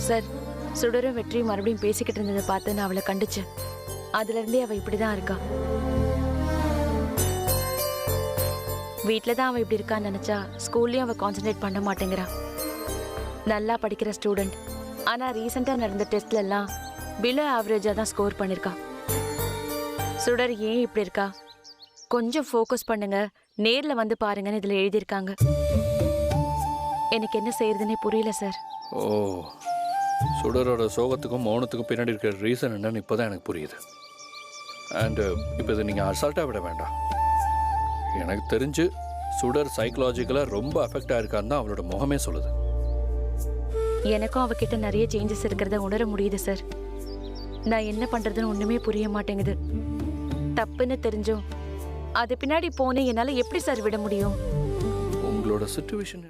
Sir, சுடரும் வெற்றியும் மறுபடியும் பேசிக்கிட்டு இருந்ததை பார்த்து நான் அவளை கண்டுச்சேன். அதுல இருந்தே அவ இப்படிதான் இருக்கா. வீட்டில தான் அவ இப்படி இருக்கான்னு நினைச்சா ஸ்கூல்லயும் அவ கான்சென்ட்ரேட் பண்ண மாட்டேங்கிறா. நல்லா படிக்கிற ஸ்டூடெண்ட். ஆனா ரீசெண்டா நடந்த டெஸ்ட்ல எல்லாம் பிலோ ஆவரேஜா தான் ஸ்கோர் பண்ணிருக்கா. சுடர் ஏன் இப்படி இருக்கா? கொஞ்சம் ஃபோக்கஸ் பண்ணுங்க, நேர்ல வந்து பாருங்கன்னு இதுல எழுதியிருக்காங்க. எனக்கு என்ன செய்யறதுன்னே புரியல சார். ஓ, சுடரோட சோகத்துக்கும் மௌனத்துக்கும் பின்னாடி இருக்கிற ரீசன் என்னன்னு இப்போதான் எனக்கு புரியுது. அண்டு இப்போ இதை நீங்கள் அசால்ட்டாக விட வேண்டாம். எனக்கு தெரிஞ்சு சுடர் சைக்கலாஜிக்கலாக ரொம்ப அஃபெக்ட் ஆயிருக்கான்னு தான் அவளோட முகமே சொல்லுது. எனக்கும் அவகிட்ட நிறைய சேஞ்சஸ் இருக்கிறத உணர முடியுது சார். நான் என்ன பண்றதுன்னு ஒண்ணுமே புரிய மாட்டேங்குது. தப்புன்னு தெரிஞ்சும் அது பின்னாடி போனே என்னால எப்படி சார் விட முடியும்? உங்களோட சிச்சுவேஷன்